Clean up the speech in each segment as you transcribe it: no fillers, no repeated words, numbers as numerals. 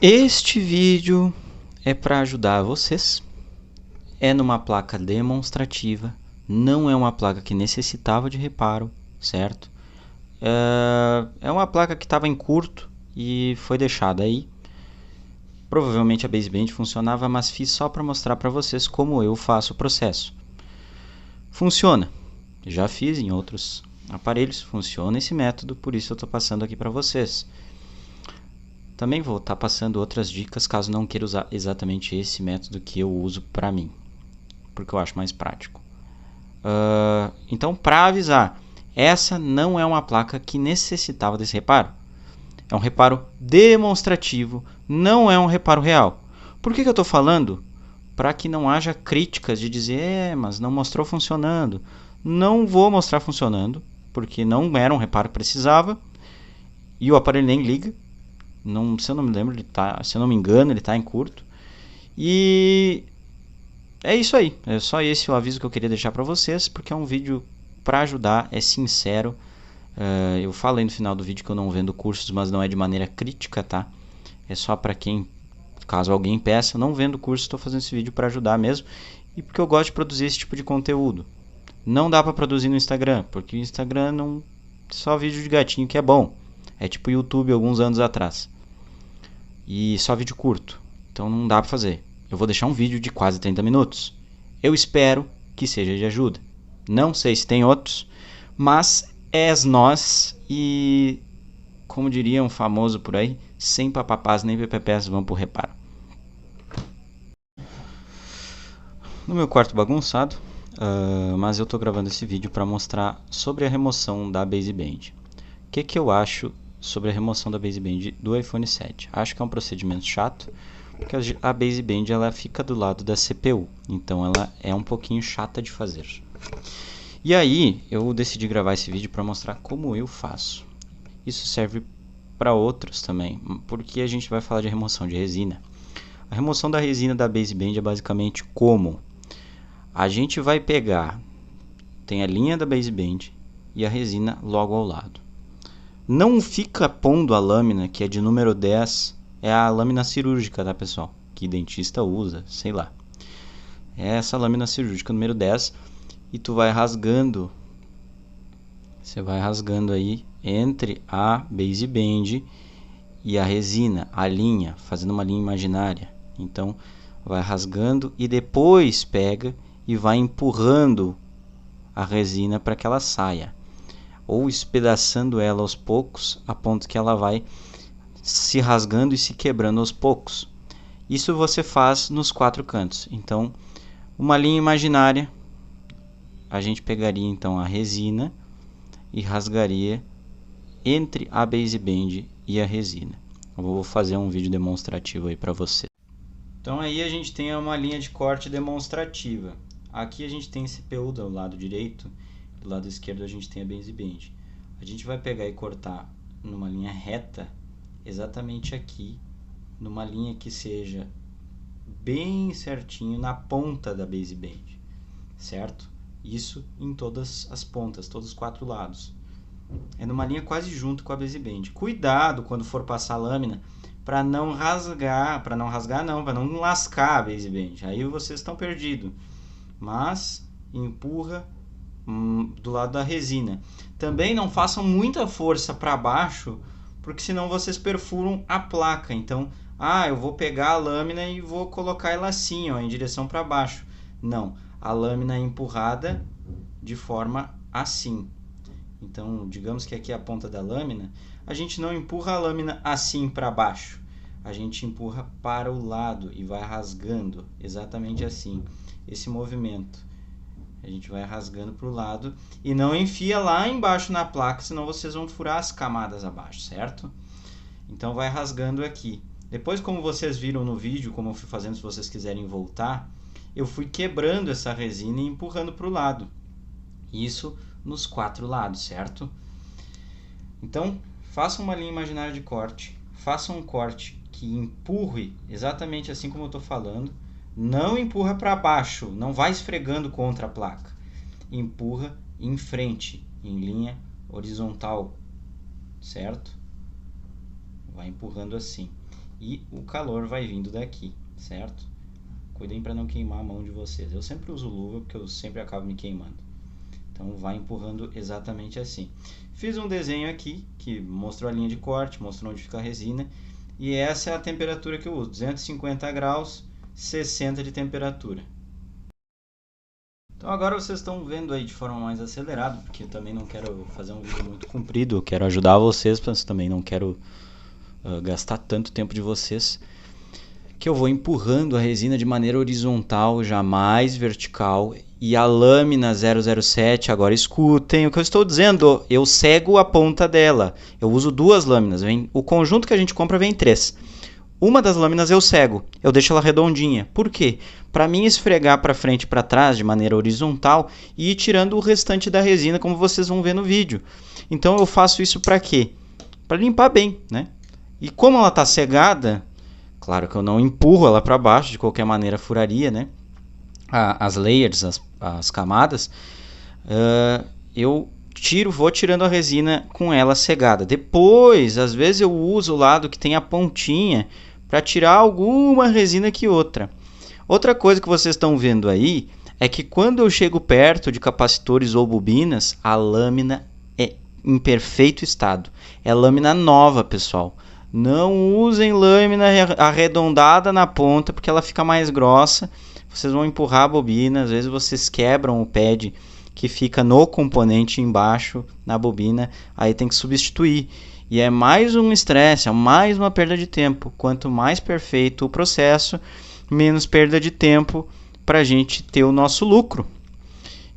Este vídeo é para ajudar vocês. É numa placa demonstrativa, não é uma placa que necessitava de reparo, certo? É uma placa que estava em curto e foi deixada aí. Provavelmente a baseband funcionava, mas fiz só para mostrar para vocês como eu faço o processo. Funciona. Já fiz em outros aparelhos, funciona esse método, por isso eu estou passando aqui para vocês. Também vou estar passando outras dicas caso não queira usar exatamente esse método que eu uso para mim, porque eu acho mais prático. Então, para avisar, essa não é uma placa que necessitava desse reparo. É um reparo demonstrativo, não é um reparo real. Por que eu estou falando? Para que não haja críticas de dizer, mas não mostrou funcionando. Não vou mostrar funcionando, porque não era um reparo que precisava e o aparelho nem liga. Não, se eu não me lembro, se eu não me engano, ele está em curto. E é isso aí. É só esse o aviso que eu queria deixar para vocês, porque é um vídeo para ajudar, é sincero. Eu falei no final do vídeo que eu não vendo cursos, mas não é de maneira crítica, tá? É só para quem, caso alguém peça, eu não vendo curso, estou fazendo esse vídeo para ajudar mesmo. E porque eu gosto de produzir esse tipo de conteúdo. Não dá para produzir no Instagram, porque o Instagram não só vídeo de gatinho que é bom. É tipo o YouTube alguns anos atrás. E só vídeo curto. Então não dá para fazer. Eu vou deixar um vídeo de quase 30 minutos. Eu espero que seja de ajuda. Não sei se tem outros, mas és nós e, como diria um famoso por aí, sem papapás nem ppps vão pro reparo. No meu quarto bagunçado, mas eu estou gravando esse vídeo para mostrar sobre a remoção da baseband. O que eu acho sobre a remoção da baseband do iPhone 7? Acho que é um procedimento chato, porque a baseband ela fica do lado da CPU, então ela é um pouquinho chata de fazer. E aí eu decidi gravar esse vídeo para mostrar como eu faço. Isso serve para outros também, porque a gente vai falar de remoção de resina. A remoção da resina da baseband é basicamente como a gente vai pegar, tem a linha da baseband e a resina logo ao lado. Não fica pondo a lâmina, que é de número 10, é a lâmina cirúrgica, tá, pessoal? Que dentista usa, sei lá. É essa lâmina cirúrgica número 10 e tu vai rasgando. Você vai rasgando aí entre a baseband e a resina, a linha, fazendo uma linha imaginária. Então, vai rasgando e depois pega e vai empurrando a resina para que ela saia, ou espedaçando ela aos poucos, a ponto que ela vai se rasgando e se quebrando aos poucos. Isso você faz nos 4 cantos. Então, uma linha imaginária, a gente pegaria então a resina e rasgaria entre a baseband e a resina. Eu vou fazer um vídeo demonstrativo aí para você. Então aí a gente tem uma linha de corte demonstrativa. Aqui a gente tem CPU do lado direito, do lado esquerdo a gente tem a baseband. A gente vai pegar e cortar numa linha reta, exatamente aqui, numa linha que seja bem certinho na ponta da baseband, certo? Isso em todas as pontas, todos os 4 lados. É numa linha quase junto com a baseband. Cuidado quando for passar a lâmina para não rasgar, para não lascar a baseband. Aí vocês estão perdidos. Mas empurra do lado da resina. Também não façam muita força para baixo, porque senão vocês perfuram a placa. Então, eu vou pegar a lâmina e vou colocar ela assim, ó, em direção para baixo. Não, a lâmina é empurrada de forma assim. Então, digamos que aqui é a ponta da lâmina, a gente não empurra a lâmina assim para baixo. A gente empurra para o lado e vai rasgando, exatamente assim, esse movimento. A gente vai rasgando para o lado e não enfia lá embaixo na placa, senão vocês vão furar as camadas abaixo, certo? Então vai rasgando aqui. Depois, como vocês viram no vídeo, como eu fui fazendo, se vocês quiserem voltar, eu fui quebrando essa resina e empurrando para o lado. Isso nos 4 lados, certo? Então, faça uma linha imaginária de corte, faça um corte que empurre exatamente assim como eu estou falando, não empurra para baixo, não vai esfregando contra a placa, empurra em frente, em linha horizontal, certo? Vai empurrando assim. e o calor vai vindo daqui, certo? Cuidem para não queimar a mão de vocês. Eu sempre uso luva porque eu sempre acabo me queimando. Então vai empurrando exatamente assim. Fiz um desenho aqui que mostrou a linha de corte, mostrou onde fica a resina. E essa é a temperatura que eu uso, 250 graus, 60 de temperatura. Então agora vocês estão vendo aí de forma mais acelerada, porque eu também não quero fazer um vídeo muito comprido, eu quero ajudar vocês, mas também não quero gastar tanto tempo de vocês, que eu vou empurrando a resina de maneira horizontal, jamais vertical, e a lâmina 007, agora escutem o que eu estou dizendo, eu cego a ponta dela, eu uso duas lâminas, o conjunto que a gente compra vem 3. Uma das lâminas eu cego, eu deixo ela redondinha. Por quê? Para mim esfregar para frente e para trás de maneira horizontal e ir tirando o restante da resina, como vocês vão ver no vídeo. Então eu faço isso para quê? Para limpar bem, né? E como ela está cegada, claro que eu não empurro ela para baixo, de qualquer maneira furaria, né? As layers, as camadas, eu vou tirando a resina com ela cegada. Depois, às vezes eu uso o lado que tem a pontinha para tirar alguma resina que outra. Outra coisa que vocês estão vendo aí é que quando eu chego perto de capacitores ou bobinas, a lâmina é em perfeito estado. É lâmina nova, pessoal. Não usem lâmina arredondada na ponta porque ela fica mais grossa. Vocês vão empurrar a bobina, às vezes vocês quebram o pad que fica no componente embaixo, na bobina, aí tem que substituir. E é mais um estresse, é mais uma perda de tempo. Quanto mais perfeito o processo, menos perda de tempo para a gente ter o nosso lucro.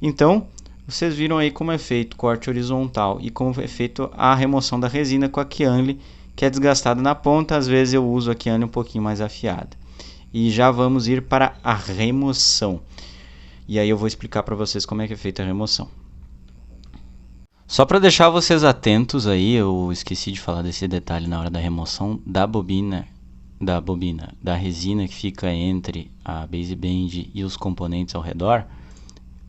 Então, vocês viram aí como é feito o corte horizontal e como é feito a remoção da resina com a Kianli, que é desgastada na ponta. Às vezes eu uso a Kianli um pouquinho mais afiada. E já vamos ir para a remoção. E aí eu vou explicar para vocês como é que é feita a remoção. Só para deixar vocês atentos aí, eu esqueci de falar desse detalhe na hora da remoção da bobina, da resina que fica entre a base band e os componentes ao redor.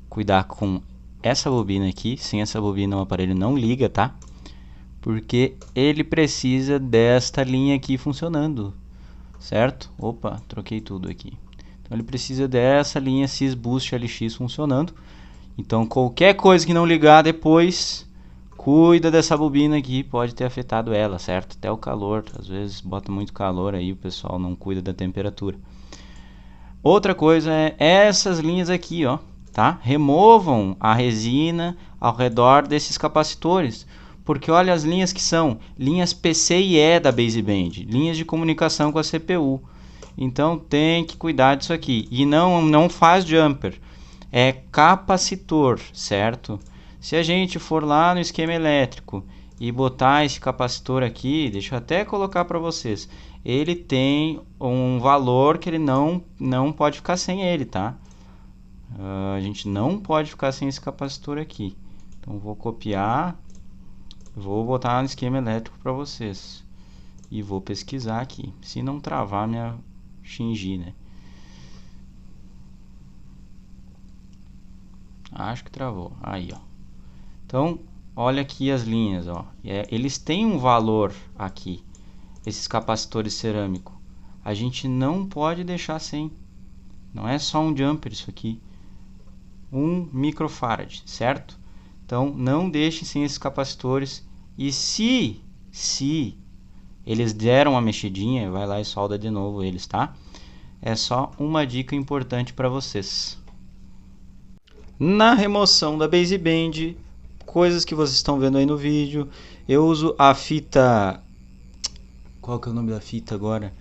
Cuidar com essa bobina aqui, sem essa bobina o aparelho não liga, tá? Porque ele precisa desta linha aqui funcionando, certo? Opa, troquei tudo aqui. Então ele precisa dessa linha Sys-Boost LX funcionando. Então qualquer coisa que não ligar depois, cuida dessa bobina aqui, pode ter afetado ela, certo? Até o calor, às vezes bota muito calor aí, o pessoal não cuida da temperatura. Outra coisa é essas linhas aqui, ó, tá? Removam a resina ao redor desses capacitores, porque olha as linhas que são linhas PCIe da baseband, linhas de comunicação com a CPU. Então tem que cuidar disso aqui. E não faz jumper, é capacitor, certo? Se a gente for lá no esquema elétrico e botar esse capacitor aqui, deixa eu até colocar para vocês. Ele tem um valor que ele não pode ficar sem ele, tá? A gente não pode ficar sem esse capacitor aqui. Então vou copiar, vou botar no esquema elétrico para vocês. E vou pesquisar aqui. Se não travar minha Xingi, né? Acho que travou. Aí, ó. Então, olha aqui as linhas, ó. Eles têm um valor aqui, esses capacitores cerâmicos. A gente não pode deixar sem. Não é só um jumper isso aqui. 1 microfarad, certo? Então, não deixe sem esses capacitores. E se eles deram uma mexidinha, vai lá e solda de novo eles, tá? É só uma dica importante para vocês. Na remoção da baseband, coisas que vocês estão vendo aí no vídeo, eu uso a fita... Qual que é o nome da fita agora?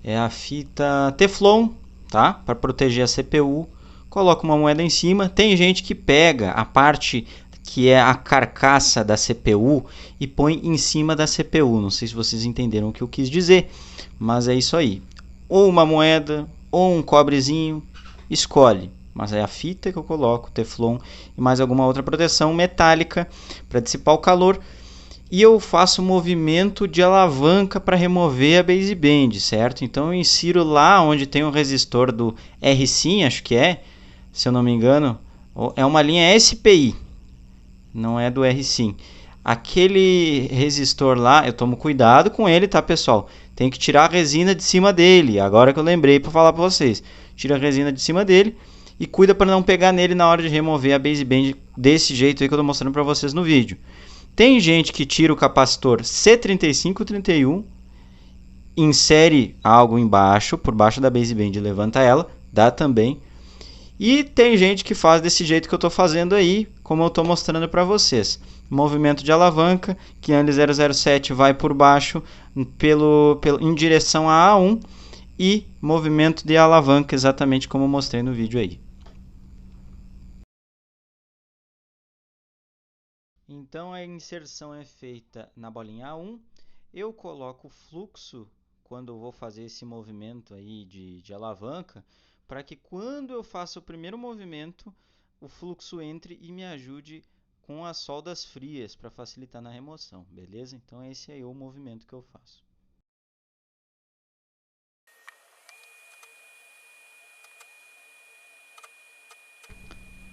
É a fita Teflon, tá? Para proteger a CPU. Coloco uma moeda em cima. Tem gente que pega a parte que é a carcaça da CPU e põe em cima da CPU. Não sei se vocês entenderam o que eu quis dizer, mas é isso aí. Ou uma moeda, ou um cobrezinho, escolhe. Mas é a fita que eu coloco, Teflon e mais alguma outra proteção metálica para dissipar o calor. E eu faço movimento de alavanca para remover a baseband, certo? Então eu insiro lá onde tem o resistor do RSIM, acho que é, se eu não me engano, é uma linha SPI. Não é do RSIM. Aquele resistor lá, eu tomo cuidado com ele, tá, pessoal? Tem que tirar a resina de cima dele. Agora que eu lembrei para falar para vocês. Tira a resina de cima dele e cuida para não pegar nele na hora de remover a baseband desse jeito aí que eu estou mostrando para vocês no vídeo. Tem gente que tira o capacitor C3531, insere algo embaixo, por baixo da baseband e levanta ela, dá também. E tem gente que faz desse jeito que eu estou fazendo aí, como eu estou mostrando para vocês. Movimento de alavanca, que L007 vai por baixo em direção a A1 e movimento de alavanca exatamente como eu mostrei no vídeo aí. Então a inserção é feita na bolinha A1, eu coloco o fluxo quando eu vou fazer esse movimento aí de alavanca, para que quando eu faço o primeiro movimento, o fluxo entre e me ajude com as soldas frias para facilitar na remoção, beleza? Então esse aí é o movimento que eu faço.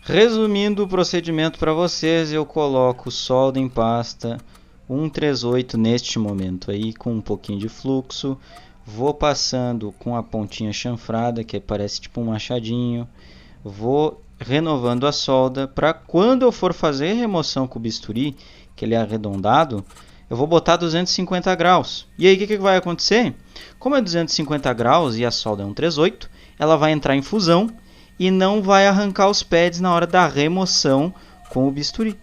Resumindo o procedimento para vocês, eu coloco solda em pasta 138 neste momento aí, com um pouquinho de fluxo. Vou passando com a pontinha chanfrada, que parece tipo um machadinho. Vou renovando a solda para quando eu for fazer remoção com o bisturi, que ele é arredondado, eu vou botar 250 graus. E aí o que vai acontecer? Como é 250 graus e a solda é 138, ela vai entrar em fusão e não vai arrancar os pads na hora da remoção com o bisturi.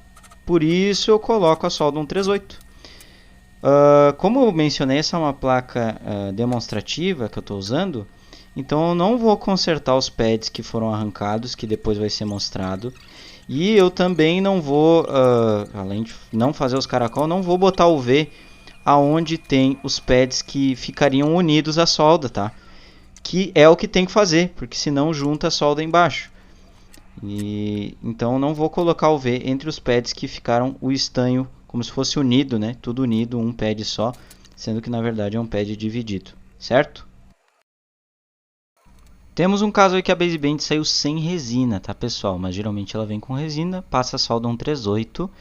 Por isso eu coloco a solda 138. Como eu mencionei, essa é uma placa demonstrativa que eu estou usando, então eu não vou consertar os pads que foram arrancados, que depois vai ser mostrado. E eu também não vou, além de não fazer os caracol, não vou botar o V aonde tem os pads que ficariam unidos à solda, tá? Que é o que tem que fazer, porque senão junta a solda embaixo. Então não vou colocar o V entre os pads que ficaram o estanho como se fosse unido, né? Tudo unido, um pad só, sendo que na verdade é um pad dividido, certo? Temos um caso aí que a baseband saiu sem resina, tá pessoal? Mas geralmente ela vem com resina, passa a solda 138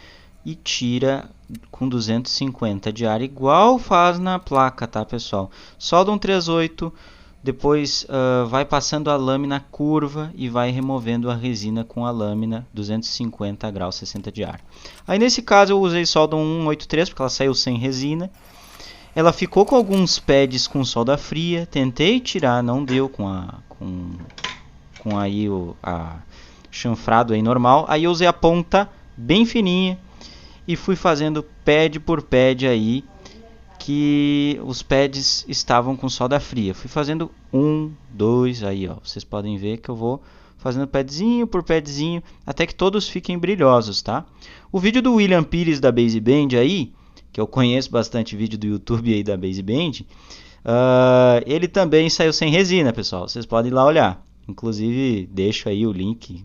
e tira com 250 de ar, igual faz na placa, tá pessoal? Solda 138, depois vai passando a lâmina curva e vai removendo a resina com a lâmina 250 graus 60 de ar. Aí nesse caso eu usei solda 183 porque ela saiu sem resina. Ela ficou com alguns pads com solda fria, tentei tirar, não deu com aí a chanfrado aí normal. Aí eu usei a ponta bem fininha e fui fazendo pad por pad aí, que os pads estavam com solda fria. Fui fazendo 1, 2, aí ó, vocês podem ver que eu vou fazendo padzinho por padzinho até que todos fiquem brilhosos, tá? O vídeo do William Pires da baseband aí, que eu conheço bastante vídeo do YouTube aí da baseband, ele também saiu sem resina, pessoal. Vocês podem ir lá olhar. Inclusive deixo aí o link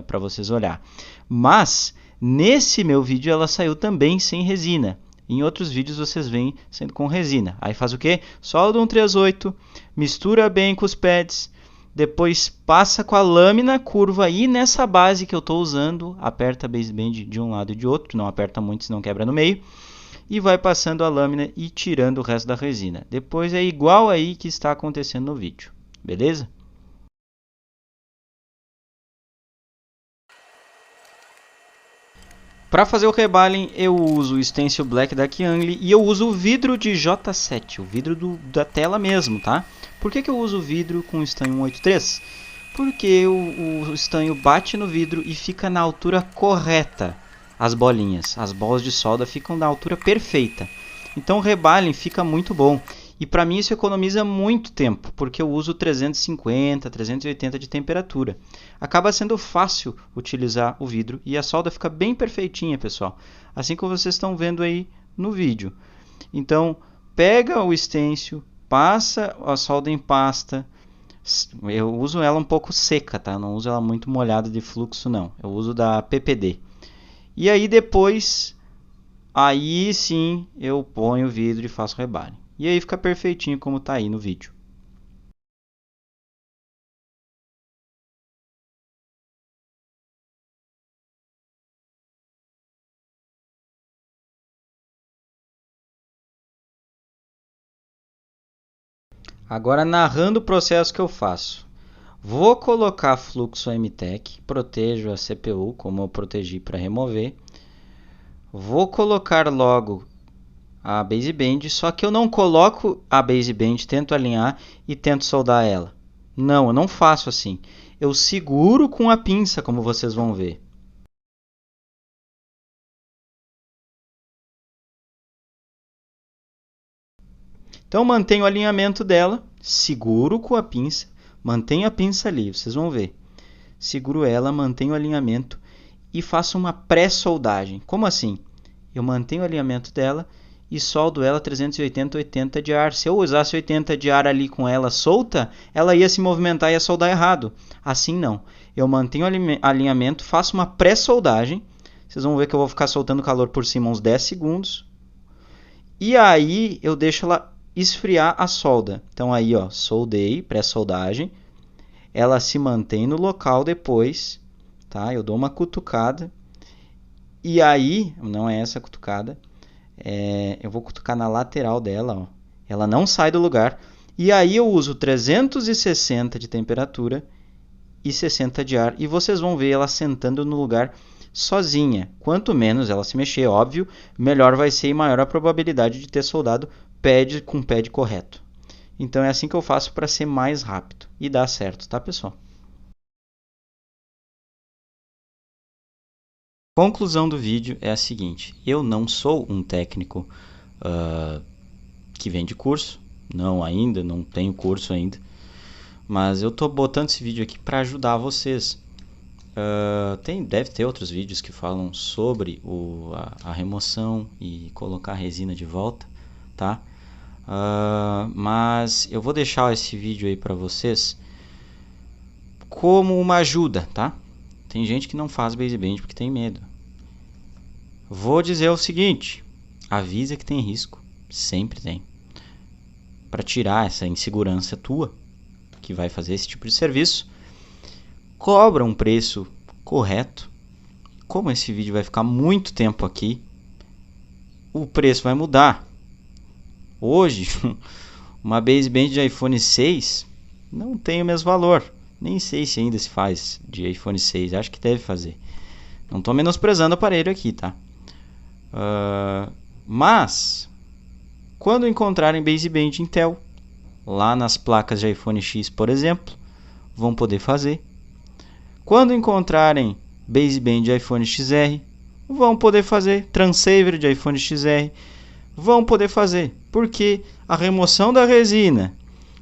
para vocês olhar. Mas nesse meu vídeo ela saiu também sem resina. Em outros vídeos vocês veem sendo com resina. Aí faz o que? Solda 138, mistura bem com os pads, depois passa com a lâmina curva aí nessa base que eu estou usando, aperta a baseband de um lado e de outro, não aperta muito senão quebra no meio, e vai passando a lâmina e tirando o resto da resina. Depois é igual aí que está acontecendo no vídeo, beleza? Para fazer o rebaling eu uso o stencil black da Kiangli e eu uso o vidro de J7, o vidro da tela mesmo, tá? Por que eu uso o vidro com estanho 183? Porque o estanho bate no vidro e fica na altura correta as bolinhas. As bolas de solda ficam na altura perfeita. Então o rebaling fica muito bom. E para mim isso economiza muito tempo, porque eu uso 350, 380 de temperatura. Acaba sendo fácil utilizar o vidro e a solda fica bem perfeitinha, pessoal. Assim como vocês estão vendo aí no vídeo. Então, pega o stencil, passa a solda em pasta. Eu uso ela um pouco seca, tá? Não uso ela muito molhada de fluxo, não. Eu uso da PPD. E aí depois, aí sim eu ponho o vidro e faço rebaling. E aí fica perfeitinho como está aí no vídeo. Agora narrando o processo que eu faço. Vou colocar fluxo MTEC, protejo a CPU como eu protegi para remover. Vou colocar logo a baseband, só que eu não coloco a baseband, tento alinhar e tento soldar ela. Não, eu não faço assim. Eu seguro com a pinça, como vocês vão ver. Então mantenho o alinhamento dela, seguro com a pinça, mantenho a pinça ali, vocês vão ver. Seguro ela, mantenho o alinhamento e faço uma pré-soldagem. Como assim? Eu mantenho o alinhamento dela e soldo ela 380/80 de ar. Se eu usasse 80 de ar ali com ela solta, ela ia se movimentar e ia soldar errado. Assim não. Eu mantenho o alinhamento, faço uma pré-soldagem. Vocês vão ver que eu vou ficar soltando calor por cima uns 10 segundos. E aí eu deixo ela esfriar a solda. Então aí, ó, soldei, pré-soldagem. Ela se mantém no local depois, tá? Eu dou uma cutucada. E aí, não é essa cutucada, eu vou cutucar na lateral dela, ó. Ela não sai do lugar. E aí eu uso 360 de temperatura e 60 de ar. E vocês vão ver ela sentando no lugar sozinha. Quanto menos ela se mexer, óbvio, melhor vai ser e maior a probabilidade de ter soldado pad com pad correto. Então é assim que eu faço para ser mais rápido. E dá certo, tá, pessoal? Conclusão do vídeo é a seguinte: eu não sou um técnico que vende curso, não ainda, não tenho curso ainda, mas eu estou botando esse vídeo aqui para ajudar vocês. Deve ter outros vídeos que falam sobre a remoção e colocar a resina de volta, tá? Mas eu vou deixar esse vídeo aí para vocês como uma ajuda, tá? Tem gente que não faz baseband porque tem medo. Vou dizer o seguinte: avisa que tem risco, sempre tem. Para tirar essa insegurança tua, que vai fazer esse tipo de serviço, cobra um preço correto. Como esse vídeo vai ficar muito tempo aqui, o preço vai mudar. Hoje, uma baseband de iPhone 6 não tem o mesmo valor. Nem sei se ainda se faz de iPhone 6, acho que deve fazer. Não estou menosprezando o aparelho aqui, tá? Mas, quando encontrarem baseband Intel, lá nas placas de iPhone X, por exemplo, vão poder fazer. Quando encontrarem baseband de iPhone XR, vão poder fazer. Transceiver de iPhone XR, vão poder fazer. Porque a remoção da resina,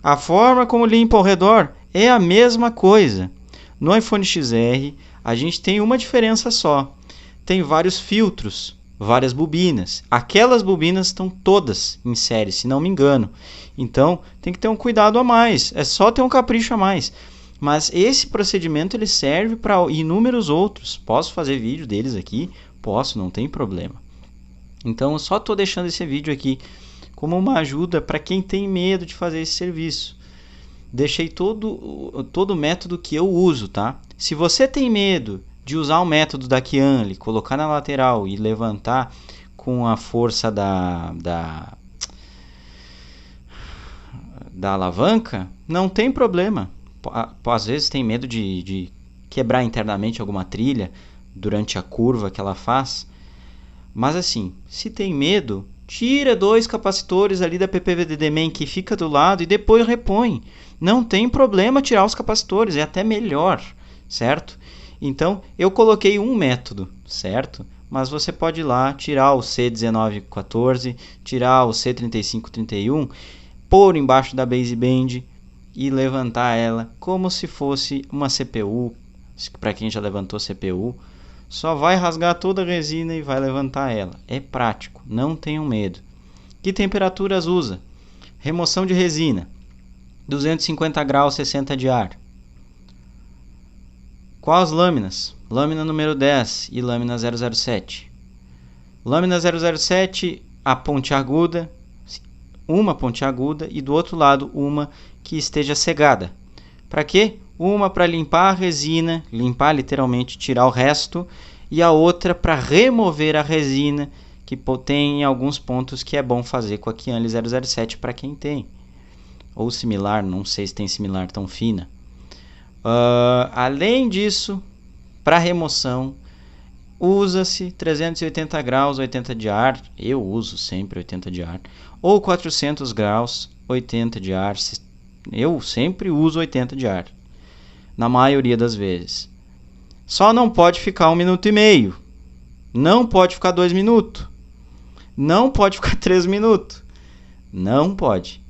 a forma como limpa ao redor, é a mesma coisa. No iPhone XR, a gente tem uma diferença só. Tem vários filtros, várias bobinas. Aquelas bobinas estão todas em série, se não me engano. Então, tem que ter um cuidado a mais. É só ter um capricho a mais. Mas esse procedimento ele serve para inúmeros outros. Posso fazer vídeo deles aqui? Posso, não tem problema. Então, eu só estou deixando esse vídeo aqui como uma ajuda para quem tem medo de fazer esse serviço. Deixei todo o método que eu uso, tá? Se você tem medo de usar o método da Kianli, colocar na lateral e levantar com a força da alavanca, não tem problema. Às vezes tem medo de quebrar internamente alguma trilha durante a curva que ela faz. Mas assim, se tem medo, tira 2 capacitores ali da PPVDD Main que fica do lado e depois repõe. Não tem problema tirar os capacitores, é até melhor, certo? Então, eu coloquei um método, certo? Mas você pode ir lá, tirar o C1914, tirar o C3531, pôr embaixo da baseband e levantar ela como se fosse uma CPU. Para quem já levantou CPU, só vai rasgar toda a resina e vai levantar ela. É prático, não tenham medo. Que temperaturas usa? Remoção de resina, 250 graus, 60 de ar. Quais lâminas? Lâmina número 10 e lâmina 007. Lâmina 007, a ponte aguda, uma ponte aguda e do outro lado uma que esteja cegada. Para quê? Uma para limpar a resina, limpar literalmente, tirar o resto, e a outra para remover a resina, que tem alguns pontos que é bom fazer com a Kianli 007 para quem tem. ou similar, não sei se tem similar tão fina. Além disso, para remoção, usa-se 380 graus, 80 de ar, eu uso sempre 80 de ar, ou 400 graus, 80 de ar, eu sempre uso 80 de ar, na maioria das vezes. Só não pode ficar 1 minuto e meio, não pode ficar 2 minutos, não pode ficar 3 minutos, não pode.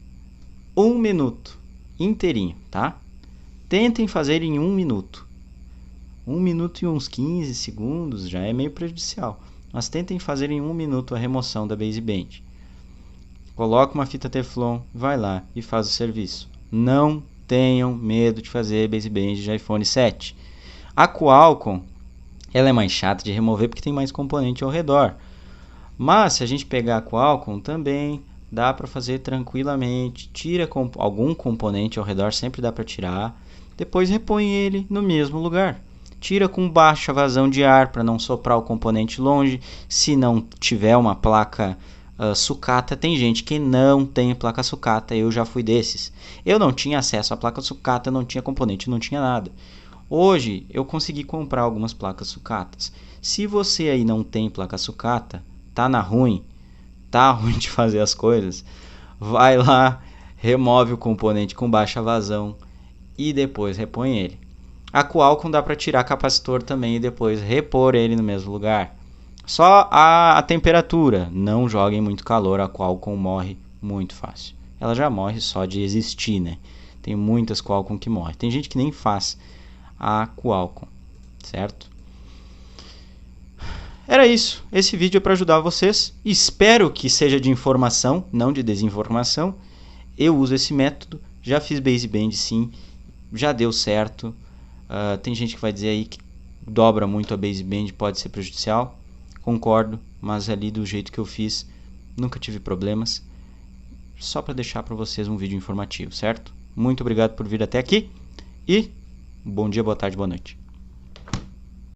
1 minuto inteirinho, tá? Tentem fazer em 1 minuto. 1 minuto e uns 15 segundos já é meio prejudicial, mas tentem fazer em 1 minuto a remoção da base band. Coloca uma fita Teflon, vai lá e faz o serviço. Não tenham medo de fazer base band de iPhone 7. A Qualcomm, ela é mais chata de remover porque tem mais componente ao redor. Mas se a gente pegar a Qualcomm também dá para fazer tranquilamente. Tira algum componente ao redor, sempre dá para tirar. Depois repõe ele no mesmo lugar. Tira com baixa vazão de ar para não soprar o componente longe. Se não tiver uma placa sucata, tem gente que não tem placa sucata, eu já fui desses. Eu não tinha acesso à placa sucata, não tinha componente, não tinha nada. Hoje eu consegui comprar algumas placas sucatas. Se você aí não tem placa sucata, tá ruim de fazer as coisas, vai lá, remove o componente com baixa vazão e depois repõe ele. A Qualcomm dá para tirar capacitor também e depois repor ele no mesmo lugar. Só a temperatura, não joguem muito calor, a Qualcomm morre muito fácil. Ela já morre só de existir, né? Tem muitas Qualcomm que morrem. Tem gente que nem faz a Qualcomm, certo? Era isso. Esse vídeo é para ajudar vocês. Espero que seja de informação, não de desinformação. Eu uso esse método. Já fiz base band sim. Já deu certo. Tem gente que vai dizer aí que dobra muito a base band, pode ser prejudicial. Concordo, mas ali do jeito que eu fiz, nunca tive problemas. Só para deixar para vocês um vídeo informativo, certo? Muito obrigado por vir até aqui e bom dia, boa tarde, boa noite.